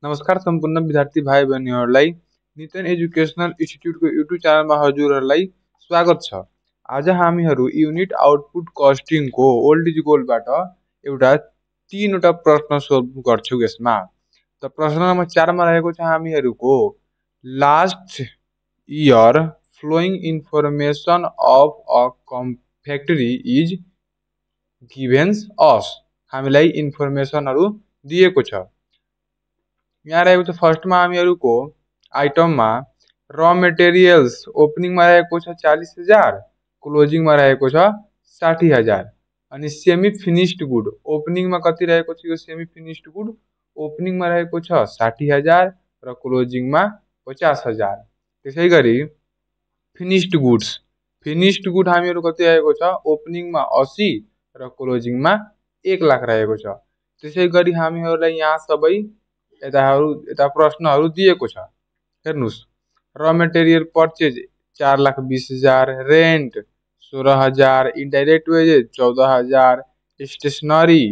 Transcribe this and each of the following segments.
नमस्कार सम्पूर्ण विद्यार्थी भाइ बहिनीहरूलाई नितिन एजुकेशनल इन्स्टिट्युटको युट्युब च्यानलमा हजुरहरूलाई स्वागत छ। आज हामीहरू युनिट आउटपुट कस्टिङको ओल्ड इज गोल्डबाट एउटा 3वटा प्रश्न सोल्भ गर्छौँ यसमा। त प्रश्न नम्बर 4 मा रहेको छ हामीहरूको last year flowing information of a factory is givens us. हामीलाई इन्फर्मेसनहरू दिएको छ। यहाँ रहेको छ फर्स्टमा हामीहरूको आइटममा र मेटेरियल्स ओपनिङमा रहेको छ 40,000, क्लोजिङमा रहेको छ 60,000। अनि सेमी फिनिस्ड गुड ओपनिङमा कति रहेको छ यो सेमी फिनिस्ड गुड ओपनिङमा रहेको छ 60,000 र क्लोजिङमा 50,000। त्यसै गरी फिनिस्ड गुड हामीहरू कति रहेको छ ओपनिङमा 80 र क्लोजिङमा 1 लाख रहेको छ। त्यसै गरी हामीहरूलाई यहाँ सबै यता प्रश्नहरू दिएको छ। हेर्नुस्, raw material purchase 4,20,000, rent 16,000, indirect wages 14,000, stationery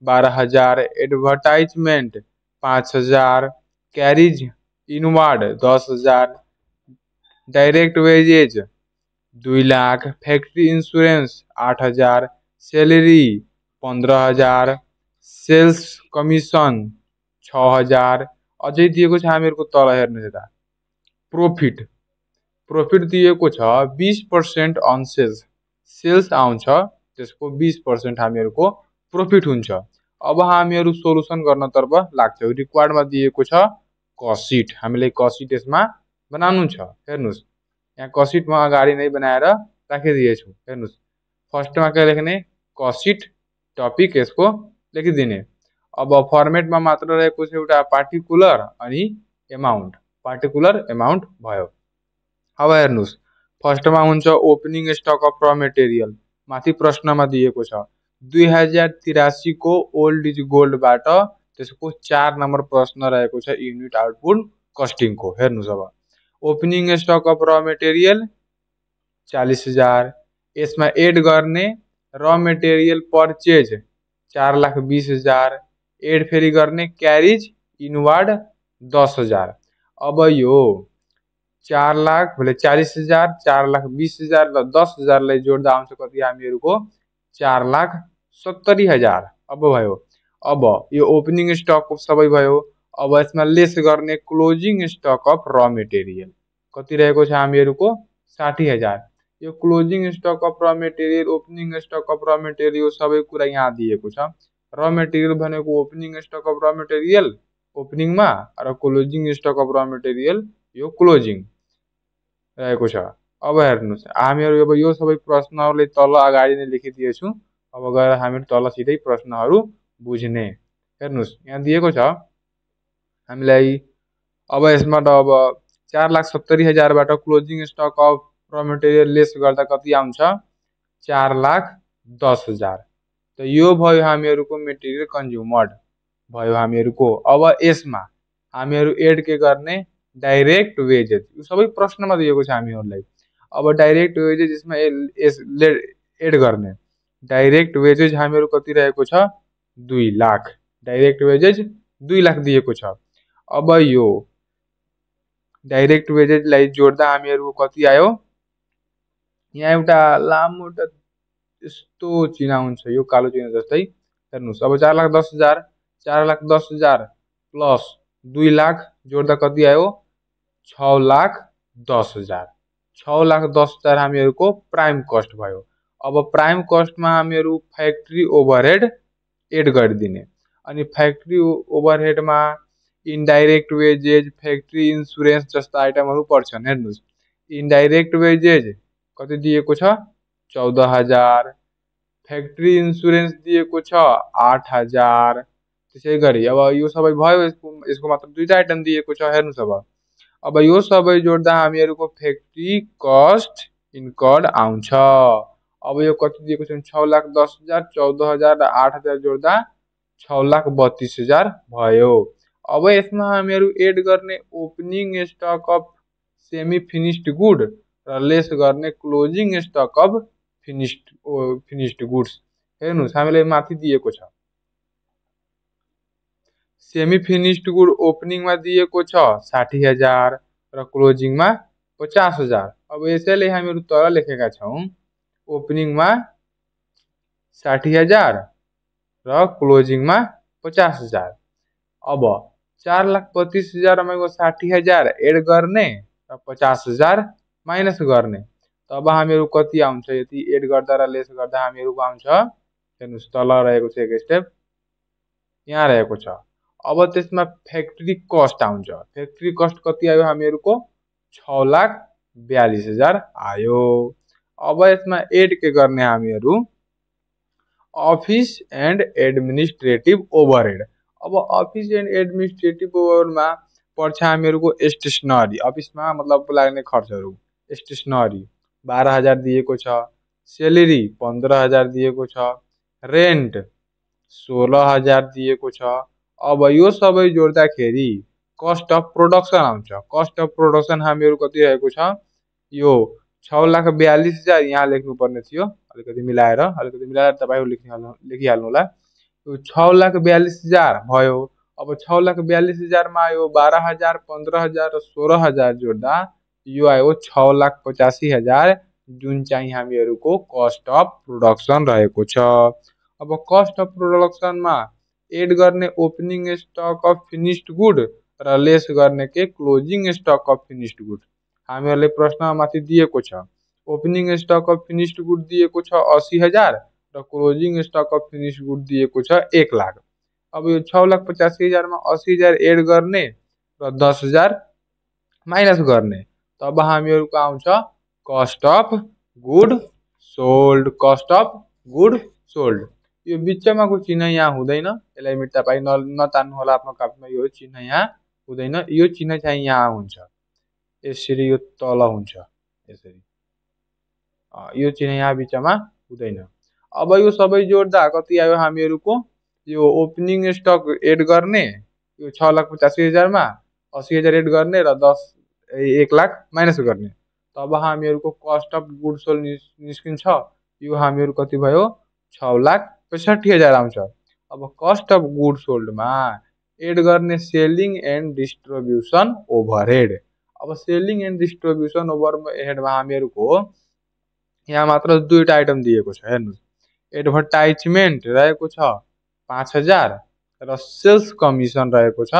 12,000, advertisement 5,000, carriage inward 10,000, direct wages 2 lakh, factory insurance 8,000, salary 15,000, sales commission 6,000। अझै दिएको छ हामीहरूको तल हेर्नुहोस् यता प्रॉफिट दिएको छ 20% अन सेल्स आउँछ त्यसको 20% हामीहरूको प्रॉफिट हुन्छ। अब हामीहरू सोलुसन गर्नतर्फ लाग्छौँ। रिक्वायर्डमा दिएको छ कस्ट, हामीलाई कस्ट यसमा बनाउनु छ। हेर्नुहोस्, यहाँ कस्ट म अगाडि नै बनाएर राखिदिएछु। हेर्नुहोस्, फर्स्टमा के लेख्ने कस्ट टपिक यसको लेखिदिने। अब फर्मेटमा मात्र रहेको छ एउटा पार्टिकुलर अनि पार्टिकुलर एमाउन्ट भयो। अब हेर्नुहोस्, फर्स्टमा हुन्छ opening stock of raw material. माथि प्रश्नमा दिएको छ 2083 को ओल्ड इज गोल्डबाट त्यसको 4 नम्बर प्रश्न रहेको छ युनिट आउटपुट कस्टिङको। हेर्नुहोस्, अब opening stock of raw material 40,000, यसमा एड गर्ने र मेटेरियल परचेज 4,20,000, एड फेरि गर्ने क्यारिज इनवार्ड 10,000। अब यो 4 लाख भले 40,000, 4,20,000 र 10,000 जोड्दा आउँछ कति हामीहरूको 4,70,000। अब भयो, अब यो ओपनिङ स्टक सबै भयो। अब यसमा लेस गर्ने closing stock of raw material कति रहेको छ हामीहरूको 60,000। यो closing stock of raw material, opening stock of raw material सबै कुरा यहाँ दिएको छ। र मेटेरियल भनेको opening stock of raw material ओपनिङमा र closing stock of raw material यो क्लोजिङ रहेको छ। अब हेर्नुहोस्, हामीहरू अब यो सबै प्रश्नहरूले तल अगाडि नै लेखिदिएछु। अब गएर हामीहरू तल सिधै प्रश्नहरू बुझ्ने। हेर्नुहोस्, यहाँ दिएको छ हामीलाई। अब यसबाट अब 4,70,000बाट closing stock of raw material lace गर्दा कति आउँछ 4,10,000। त यो भयो हामीहरूको मेटेरियल कन्ज्युमर्ड भयो हामीहरूको। अब यसमा हामीहरू एड के गर्ने डाइरेक्ट वेजेज, यो सबै प्रश्नमा दिएको छ हामीहरूलाई। अब डाइरेक्ट वेजेज यसमा एड गर्ने डाइरेक्ट वेजेज हामीहरू कति रहेको छ 2 लाख, डाइरेक्ट वेजेज 2 लाख दिएको छ। अब यो डाइरेक्ट वेजेजलाई जोड्दा हामीहरू कति आयो, यहाँ एउटा लामो यस्तो चिन्ह हुन्छ, यो कालो चिन्ह जस्तै। हेर्नुहोस्, अब 4,10,000, 4,10,000 प्लस 2 लाख जोड्दा कति आयो 6,10,000। 6,10,000 हामीहरूको प्राइम कस्ट भयो। अब प्राइम कस्टमा हामीहरू फ्याक्ट्री ओभरहेड एड गरिदिने। अनि फ्याक्ट्री ओभरहेडमा इन्डाइरेक्ट वेजेज, फ्याक्ट्री इन्सुरेन्स जस्ता आइटमहरू पर्छन्। हेर्नुहोस्, इन्डाइरेक्ट वेजेज कति दिएको छ 14,000, फ्याक्ट्री इन्सुरेन्स दिएको छ 8,000। त्यसै गरी अब यो सबै भयो, यसको मात्र 2टा आइटम दिएको छ। हेर्नुहोस्, अब यो सबै जोड्दा हामीहरूको फ्याक्ट्री कस्ट इन्कर्ड आउँछ। अब यो कति दिएको छ 6,10,000, 14,000 र 8,000 जोड्दा 6,32,000 भयो। अब यसमा हामीहरू एड गर्ने opening stock of semi finished good र लेस गर्ने closing stock of finished goods. हेर्नुहोस्, हामीलाई माथि दिएको छ सेमी फिनिश्ड गुड ओपनिंग में दिएको छ 60,000 र क्लोजिङ में 50,000। अब यसैले हामीहरू तल लेखेका छौं ओपनिङ में 60,000 र क्लोजिङ में 50,000। अब 4,32,000 में 60,000 एड गर्ने र 50,000 माइनस गर्ने। तब हामीहरू कति आउँछ यति एड गर्दा र लेस गर्दा हामीहरूको आउँछ हेर्नुस् तल रहेको छ एक स्टेप यहाँ रहेको छ। अब त्यसमा फ्याक्ट्री कस्ट आउँछ। फ्याक्ट्री कस्ट कति आयो हामीहरूको 6,42,000 आयो। अब यसमा एड के गर्ने हामीहरू अफिस एन्ड एडमिनिस्ट्रेटिभ ओभरहेड। अब अफिस एन्ड एडमिनिस्ट्रेटिभ ओभरहेडमा पर्छ हामीहरूको स्टेशनरी अफिसमा मतलब लाग्ने खर्चहरू स्टेशनरी 12,000 दिएको छ, सेलेरी 15,000 दिएको छ, रेन्ट 16,000 दिएको छ। अब यो सबै जोड्दाखेरि कस्ट अफ प्रोडक्सन आउँछ। कस्ट अफ प्रोडक्सन हामीहरू कति रहेको छ यो 6,42,000 यहाँ लेख्नुपर्ने थियो अलिकति मिलाएर तपाईहरु लेखिहाल्नु होला। यो 6,42,000 भयो। अब 6,42,000 मा यो 12,000 15,000 र 16,000 जोड्दा यो आयो 6,85,000 जुन चाहिँ हामीहरूको कस्ट अफ प्रोडक्सन रहेको छ। अब कस्ट अफ प्रोडक्सन मा एड गर्ने opening stock of finished good र लेस गर्ने के closing stock of finished good. हामीहरूले प्रश्नमा माथि दिएको छ opening stock of finished good दिएको छ 80,000 र closing stock of finished good दिएको छ 1 लाख। अब यो 6,85,000 मा 80,000 एड गर्ने र 10,000 माइनस गर्ने। तब हामीहरूको आउँछ cost of good sold. Cost of good sold. यो बिचमा को चिन्ह यहाँ हुँदैन यसलाई मिट्टा पाइ नतान्नु होला आफ्नो कापीमा। यो चिन्ह यहाँ हुँदैन यो चिन्ह चाहिँ यहाँ हुन्छ यसरी यो तल हुन्छ यसरी यो चिन्ह यहाँ बिचमा हुँदैन। अब यो सबै जोड्दा कति आयो हामीहरूको यो ओपनिङ स्टक एड गर्ने यो 6,85,000 मा 80,000 एड गर्ने र 1 लाख माइनस गर्ने। तब हामीहरूको कस्ट अफ गुड सोल्ड निस्किन्छ यो हामीहरू कति भयो 6,65,000 आउँछ। अब कस्ट अफ गुड सोल्ड मा एड गर्ने सेलिङ एन्ड डिस्ट्रिब्युसन ओभरहेड। अब सेलिङ एन्ड डिस्ट्रिब्युसन ओभरहेड मा हामीहरूको यहाँ मात्र दुईटा आइटम दिएको छ हेर्नुस्। एडभर्टाइजमेन्ट रहेको छ 5,000 र सेल्स कमिसन रहेको छ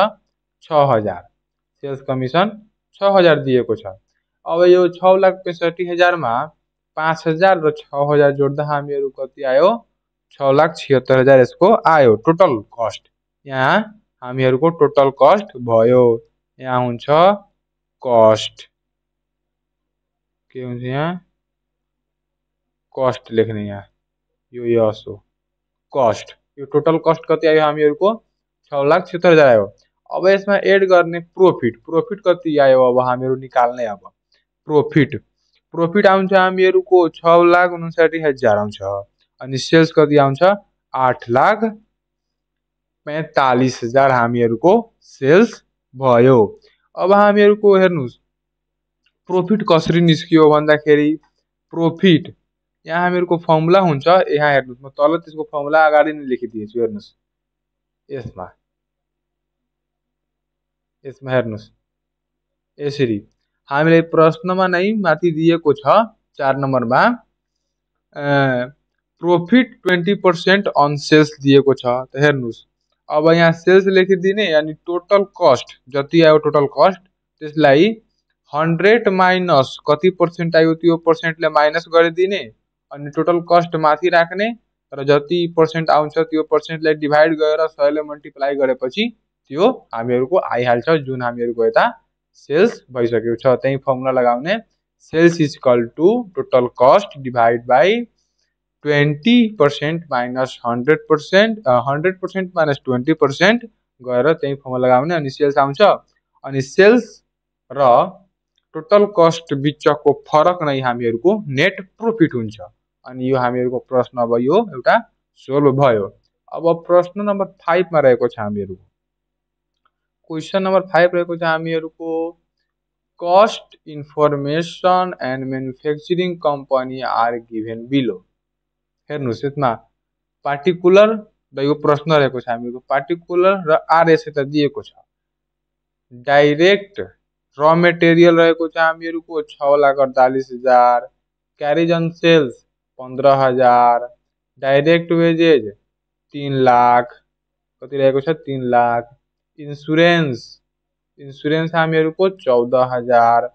6,000। सेल्स कमिसन 6,000 दिएको छ। अब यो 6,65,000 मा 5,000 र 6,000 जोड्दा हामीहरू कति आयो 6,76,000 यसको आयो टोटल कस्ट। यहाँ हामीहरूको टोटल कस्ट भयो। यहाँ हुन्छ कस्ट के हुन्छ यहाँ कस्ट लेख्ने यहाँ यो यस हो कस्ट। यो टोटल कस्ट कति आयो हामीहरूको 6,76,000 आयो। अब यसमा एड गर्ने प्रॉफिट। प्रॉफिट कति आयो अब हामीहरू निकाल्ने। अब प्रॉफिट आउँछ हामीहरूको 6,59,000 आउँछ अनि सेल्स कति आउँछ 8,45,000 हामीहरूको सेल्स भयो। अब हामीहरूको हेर्नुस् प्रॉफिट कसरी निस्कियो भन्दाखेरि प्रॉफिट यहाँ हामीहरूको फर्मुला हुन्छ यहाँ हेर्नुस् म तल त्यसको फर्मुला अगाडि नै लेखिदिएछु हेर्नुस् यसमा हेर्नुस् यसरी हामीले प्रश्नमा नै माथि दिएको छ 4 नम्बरमा प्रॉफिट 20% अन सेल्स दिएको छ। त हेर्नुस् अब यहाँ सेल्स लेखिदिने अनि टोटल कस्ट जति आयो टोटल कस्ट त्यसलाई 100 माइनस कति पर्सेन्ट आयो त्यो पर्सेन्टले माइनस गरिदिने अनि टोटल कस्ट माथि राख्ने र जति पर्सेन्ट आउँछ त्यो पर्सेन्टलाई डिभाइड गरेर 100 ले मल्टिप्लाई गरेपछि त्यो हामीहरूको आइहाल्छ जुन हामीहरूको यता सेल्स भइसकेको छ। त्यही फर्मुला लगाउने sales is equal to total cost divide by 20% minus 100% 100% minus 20% गरेर त्यही फर्मुला लगाउने अनि सेल्स आउँछ अनि सेल्स र टोटल कस्ट बिचको फरक नै हामीहरूको नेट प्रॉफिट हुन्छ। अनि यो हामीहरूको प्रश्न अब यो एउटा सोल्भ भयो। अब प्रश्न नम्बर 5 मा रहेको छ हामीहरूको क्वेशन नम्बर 5 रहेको छ हामीहरूको cost information and manufacturing company are given below. हेर्नुस् यसमा पार्टिकुलर र यो प्रश्न रहेको छ हामीको पार्टिकुलर र आरएस यता दिएको छ। डाइरेक्ट र मेटेरियल रहेको छ हामीहरूको 6,48,000, carriage on sales 15,000, direct wages 3,00,000 कति रहेको छ 3,00,000, इन्सुरेन्स हामीहरूको 14,000,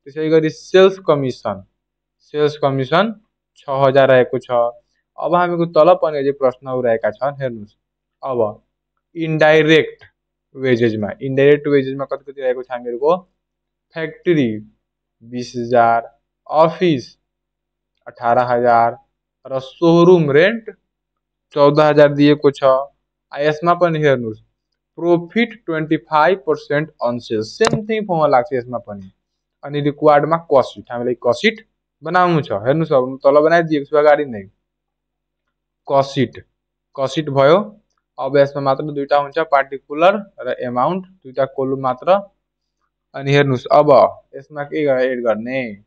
त्यसै गरी सेल्स कमिसन 6,000 रहेको छ। अब हामीको तल पनि अझै प्रश्नहरू रहेका छन् हेर्नुस्। अब इन्डाइरेक्ट वेजेजमा कति कति रहेको छ हामीहरूको फ्याक्ट्री 20,000, अफिस 18,000 र सोरुम रेन्ट 14,000 दिएको छ। यसमा पनि हेर्नुस् profit 25% on sales same thing formula लाग्छ यसमा पनि। अनि रिक्वायर्डमा कस्ट सिट हामीलाई कस्ट सिट बनाउनु छ। हेर्नुस् अब तल बनाइदिएको छु अगाडि नै कस्ट सिट भयो। अब यसमा मात्र दुईटा हुन्छ पार्टिकुलर र एमाउन्ट दुईटा कोलुम मात्र। अनि हेर्नुस् अब यसमा के एड गर्ने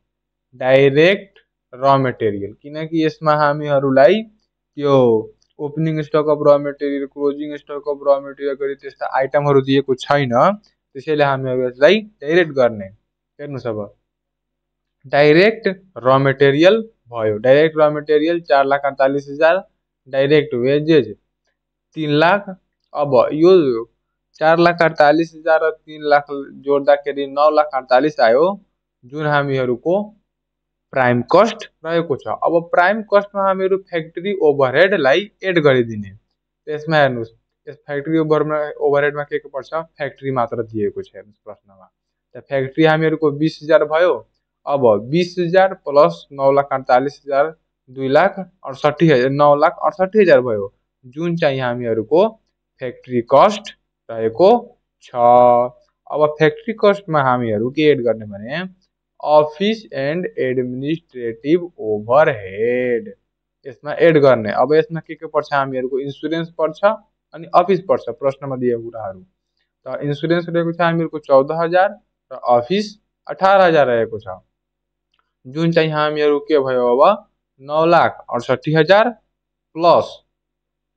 डाइरेक्ट र मेटेरियल, किनकि यसमा हामीहरूलाई त्यो opening stock of raw material closing stock of raw material गरी त्यस्ता आइटमहरू दिएको छैन, त्यसैले हामीहरू यसलाई डाइरेक्ट गर्ने। हेर्नुस् अब डाइरेक्ट र मेटेरियल भयो। डाइरेक्ट र मेटेरियल 4,48,000, डाइरेक्ट वेजेज 3,00,000। अब यो 4,48,000 र 3,00,000 जोड्दाखेरि 9,48,000 आयो, जुन हामीहरूको प्राइम कस्ट रहेको छ। अब प्राइम कस्टमा हामीहरू फ्याक्ट्री ओभरहेडलाई एड गरिदिने। त्यसमा हेर्नुस् यस फ्याक्ट्री ओभरहेडमा के पर्छ फ्याक्ट्री मात्र दिएको छ हेर्नुस् प्रश्नमा। त फ्याक्ट्री हामीहरूको 20,000 भयो। अब 20,000 प्लस 9,48,000 2,68,000 9,68,000 भयो, जुन चाहिँ हामीहरूको फ्याक्ट्री कस्ट रहेको छ। अब फ्याक्ट्री कस्टमा हामीहरू के एड गर्ने भने अफिस एन्ड एडमिनिस्ट्रेटिभ ओभरहेड यसमा एड गर्ने। अब यसमा के पर्छ हामीहरूको इन्सुरेन्स पर्छ अनि अफिस पर्छ प्रश्नमा दिएको कुराहरू। त इन्सुरेन्स रहेको छ हामीहरूको 14,000 र अफिस 18,000 रहेको छ, जुन चाहिँ हामीहरू के भयो अब 9,68,000 प्लस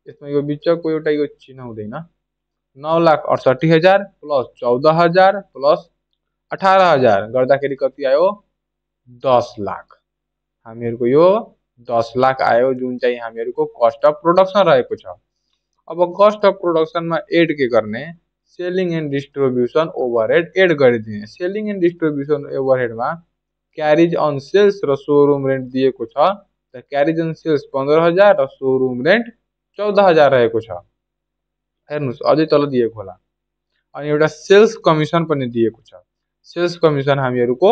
यसमा यो बिचको एउटा यो चिन्ह हुँदैन 9,68,000 प्लस 14,000 प्लस 18,000 गर्दाखेरि कति आयो 10,00,000। हामीहरूको यो 10,00,000 आयो, जुन चाहिँ हामीहरूको कस्ट अफ प्रोडक्सन रहेको छ। अब कस्ट अफ प्रोडक्सनमा एड के गर्ने selling and distribution overhead add गरिदिने। सेलिङ एन्ड डिस्ट्रिब्युसन ओभरहेडमा क्यारेज अन सेल्स र सोरुम रेन्ट दिएको छ। त क्यारेज अन सेल्स 15,000 र सोरुम रेन्ट 14,000 रहेको छ। हेर्नुस् अझै तल दिएको होला। अनि एउटा सेल्स कमिसन पनि दिएको छ। सेल्स कमिसन हामीहरूको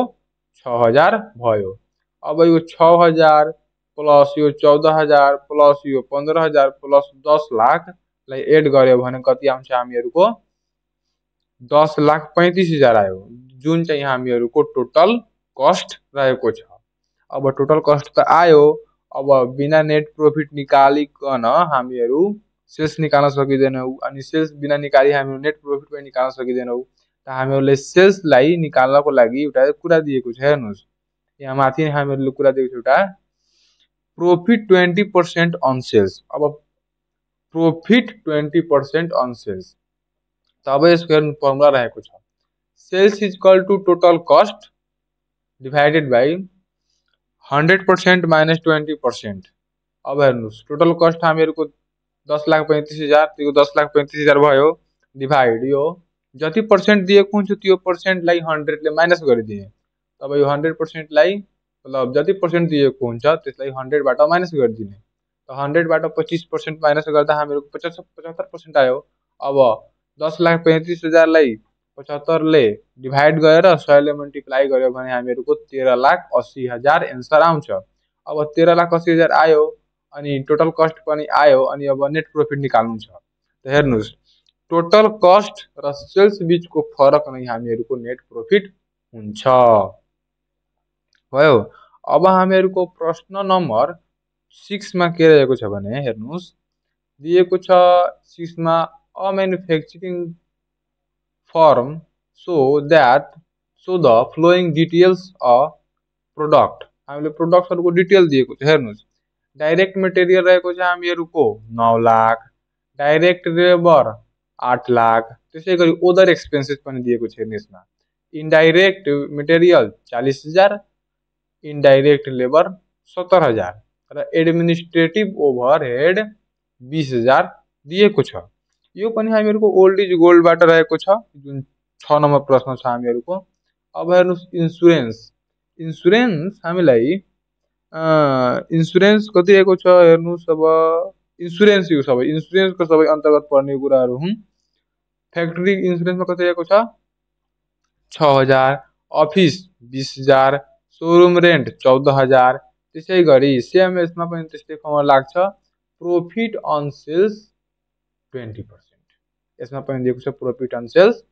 6,000 भयो। अब यो 6,000 प्लस यो 14,000 प्लस यो 15,000 प्लस 10,00,000 लाई एड गर्यो भने कति आउँछ हामीहरूको 10,35,000 आयो, जुन चाहिँ हामीहरूको टोटल कस्ट रहेको छ। अब टोटल कस्ट त आयो। अब बिना नेट प्रॉफिट निकालिकन हामीहरू सेल्स निकाल्न सकिँदैनौँ। अनि सेल्स बिना निकाली हामीहरू नेट प्रॉफिट पनि निकाल्न सकिँदैनौँ। त हामीहरूले सेल्सलाई निकाल्नको लागि एउटा कुरा दिएको छ। हेर्नुस् यहाँ माथि हामीहरूले कुरा दिएको छ एउटा प्रॉफिट 20% अन सेल्स। अब प्रॉफिट 20% अन सेल्स, तब यसको हेर्नु फर्मुला रहेको छ sales is equal to total cost divided by 100% minus 20%। अब हेर्नुस् टोटल कस्ट हामीहरूको 10,35,000 त्यो 10,35,000 भयो डिभाइड यो जति पर्सेन्ट दिएको हुन्छ त्यो पर्सेन्टलाई 100 ले माइनस गरिदिने। तब यो 100% लाई मतलब जति पर्सेन्ट दिएको हुन्छ त्यसलाई 100 बाट माइनस गरिदिने। त 100 बाट 25% माइनस गर्दा हामीहरूको 75% आयो। अब 10,35,000 लाई 75 ले डिभाइड गरेर 100 ले मल्टिप्लाई गर्यो भने हामीहरूको 13,80,000 एन्सर आउँछ। अब 13,80,000 आयो अनि टोटल कस्ट पनि आयो अनि अब नेट प्रॉफिट निकाल्नु छ। त हेर्नुस् टोटल कस्ट र सेल्स बीचको फरक नै हामीहरूको नेट प्रॉफिट हुन्छ भयो। अब हामीहरूको प्रश्न नम्बर 6 मा के रहेको छ भने हेर्नुस् दिएको छ 6 मा a manufacturing firm so the following details a product. हामीले प्रोडक्टहरुको डिटेल दिएको छ। हेर्नुस् डाइरेक्ट मटेरियल रहेको छ हामीहरूको 9,00,000, डाइरेक्ट लेबर 8 लाख, त्यसै गरी अदर एक्सपेन्सेस पनि दिएको छ यसमा। इनडाइरेक्ट मटेरियल 40,000, इनडाइरेक्ट लेबर 70,000 र एडमिनिस्ट्रेटिभ ओभरहेड 20,000 दिएको छ। यो पनि हामीहरूको ओल्ड इज गोल्डबाट रहेको छ, जुन 6 नम्बर प्रश्न छ हामीहरूको। अब हेर्नुहोस् इन्सुरेन्स। इन्सुरेन्स हामीलाई इन्सुरेन्स कति रहेको छ हेर्नुहोस्। अब इन्सुरेन्स यो सबै इन्सुरेन्सको सबै अन्तर्गत पर्ने कुराहरू हुन्। फ्याक्ट्री इन्सुरेन्समा कति रहेको छ 6,000, अफिस 20,000, सोरुम रेन्ट 14,000। त्यसै गरी सेम यसमा पनि त्यस्तै फर्मुला लाग्छ, प्रॉफिट अन सेल्स 20%। यसमा पनि दिएको छ प्रॉफिट अन सेल्स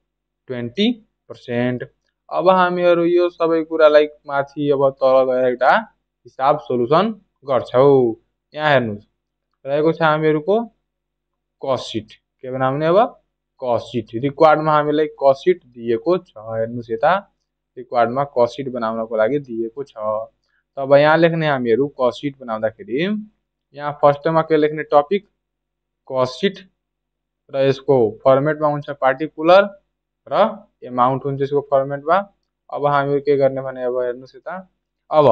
20%। अब हामीहरू यो सबै कुरालाई माथि अब तल गएर एउटा हिसाब सोलुसन गर्छौ। यहाँ हेर्नुहोस् रहेको छ हामीहरूको कस्ट सिट। के बनाउने अब कस्ट सिट। रिक्वायर्डमा हामीलाई कस्ट सिट दिएको छ। हेर्नुहोस् यता रिक्वायर्डमा कस्ट सिट बनाउनको लागि दिएको छ। तब यहाँ लेख्ने हामीहरू कस्ट सिट बनाउँदाखेरि यहाँ फर्स्टमा के लेख्ने टपिक कस्ट सिट र यसको फर्मेटमा हुन्छ पार्टिकुलर र एमाउन्ट हुन्छ यसको फर्मेटमा। अब हामीहरू के गर्ने भने अब हेर्नुहोस् यता अब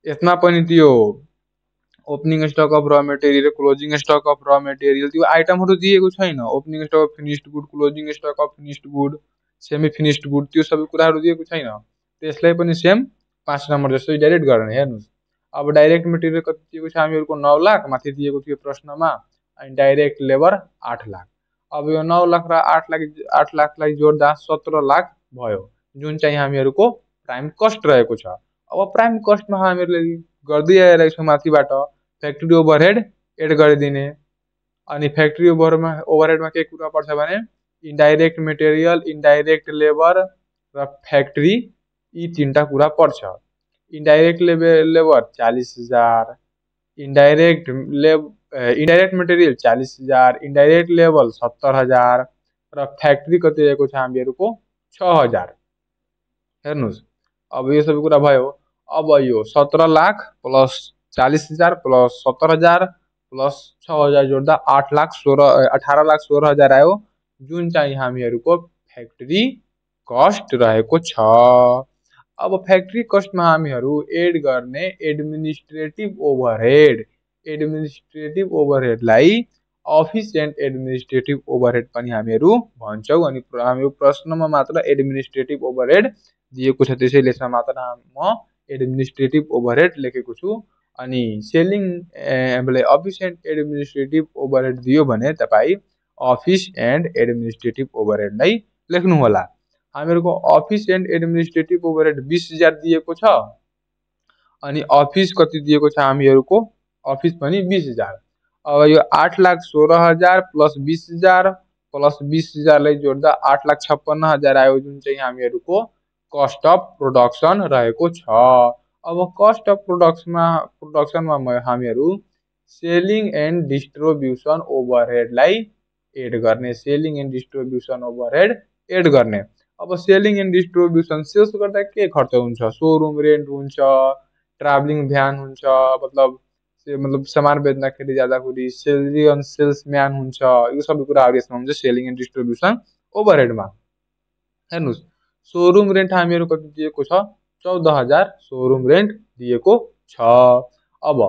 यसमा पनि त्यो opening stock of raw material र closing stock of raw material त्यो आइटमहरू दिएको छैन। Opening stock of finished good, closing stock of finished good, semi finished good त्यो सबै कुराहरू दिएको छैन। त्यसलाई पनि सेम 5 नम्बर जस्तै डाइरेक्ट गर्ने। हेर्नुहोस् अब डाइरेक्ट मेटेरियल कति दिएको छ हामीहरूको 9 लाख, माथि दिएको थियो प्रश्नमा। अनि डाइरेक्ट लेबर 8 लाख। अब यो 9 लाख र 8 लाखलाई जोड्दा 17 लाख भयो, जुन चाहिँ हामीहरूको प्राइम कस्ट रहेको छ। अब प्राइम कस्टमा हामीहरूले गर्दै आइरहेको छौँ माथिबाट फ्याक्ट्री ओभरहेड एड गरिदिने। अनि फ्याक्ट्री ओभरहेडमा के कुरा पर्छ भने इनडाइरेक्ट मेटेरियल, इनडाइरेक्ट लेबर र फ्याक्ट्री यी 3टा कुरा पर्छ। Indirect labour 40,000, indirect material 40,000, indirect labour 70,000 र फ्याक्ट्री कति रहेको छ हामीहरूको 6,000। हेर्नुहोस् अब यो सबै कुरा भयो। अब यो 17 lakh plus 40,000 plus 70,000 plus 6,000 जोड्दा 18 lakh 16,000 आयो, जुन चाहिँ हामीहरूको फ्याक्ट्री कस्ट रहेको छ। अब फ्याक्ट्री कस्टमा हामीहरू एड गर्ने एडमिनिस्ट्रेटिभ ओभरहेड। एडमिनिस्ट्रेटिभ ओभरहेडलाई अफिस एन्ड एडमिनिस्ट्रेटिभ ओभरहेड पनि हामीहरू भन्छौँ। अनि हामीहरू प्रश्नमा मात्र एडमिनिस्ट्रेटिभ ओभरहेड दिएको छ, त्यसैले यसमा मात्र म एडमिनिस्ट्रेटिभ ओभरहेड लेखेको छु। अनि selling office and administrative overhead दियो भने तपाईँ अफिस एन्ड एडमिनिस्ट्रेटिभ ओभरहेडलाई लेख्नु होला। हामीहरूको अफिस एन्ड एडमिनिस्ट्रेटिभ ओभरहेड 20,000 दिएको छ। अनि अफिस कति दिएको छ हामीहरूको अफिस पनि 20,000। अब यो 8,16,000 प्लस 20,000 प्लस 20,000लाई जोड्दा 8,56,000 आयो, जुन चाहिँ हामीहरूको कस्ट अफ प्रोडक्सन रहेको छ। अब कस्ट अफ प्रोडक्सनमा हामीहरू सेलिङ एन्ड डिस्ट्रिब्युसन ओभरहेडलाई एड गर्ने। Selling and distribution overhead add गर्ने। अब सेलिङ एन्ड डिस्ट्रिब्युसन सेल्स गर्दा के खर्च हुन्छ, सोरुम रेन्ट हुन्छ, ट्राभलिङ भ्यान हुन्छ, मतलब सामान बेच्दाखेरि जाँदाखेरि सेलरी अन सेल्सम्यान हुन्छ। यो सबै कुराहरू यसमा हुन्छ सेलिङ एन्ड डिस्ट्रिब्युसन ओभरहेडमा। हेर्नुहोस् सोरुम रेन्ट हामीहरू कति दिएको छ 14,000 सोरुम रेन्ट दिएको छ। अब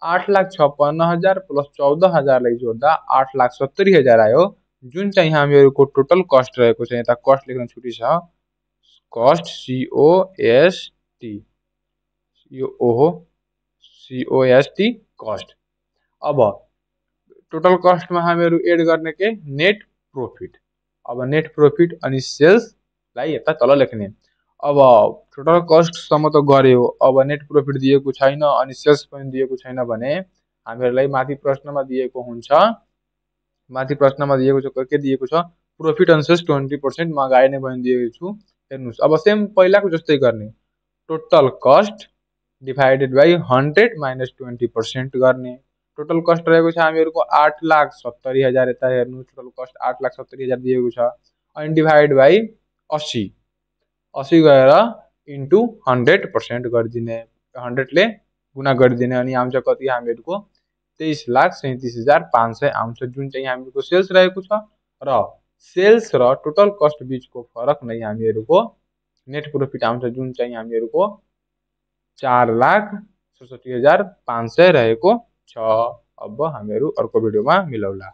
8,56,000 प्लस 14,000लाई जोड्दा 8,70,000 आयो, जुन चाहिँ हामीहरूको टोटल कस्ट रहेको छ। यता कस्ट लेख्न छुटी छ, कस्ट COST, यो ओहो COST कस्ट। अब टोटल कस्टमा हामीहरू एड गर्ने के नेट प्रॉफिट। अब नेट प्रॉफिट अनि सेल्सलाई यता तल लेख्ने। अब टोटल कस्टसम्म त गर्यो, अब नेट प्रॉफिट दिएको छैन अनि सेल्स पनि दिएको छैन भने हामीहरूलाई माथि प्रश्नमा दिएको हुन्छ। माथि प्रश्नमा दिएको छ के दिएको छ प्रॉफिट अन सेल्स 20%, म अगाडि नै भनिदिएको छु। हेर्नुहोस् अब सेम पहिलाको जस्तै गर्ने, total cost divided by 100 minus 20% गर्ने। टोटल कस्ट रहेको छ हामीहरूको 8,70,000। यता हेर्नुहोस् टोटल कस्ट 8,70,000 दिएको छ। अनि डिभाइड बाई 80 गएर इन्टु 100% गरिदिने, 100ले गुणा गरिदिने। अनि आउँछ कति हामीहरूको 23,37,500 आउँछ जुन चाहिँ हामीहरूको सेल्स रहेको छ र सेल्स र टोटल कस्ट बिचको फरक नै हामीहरूको नेट प्रॉफिट आउँछ जुन चाहिँ हामीहरूको 4,67,500 रहेको छ। अब हामीहरू अर्को भिडियोमा मिलौला।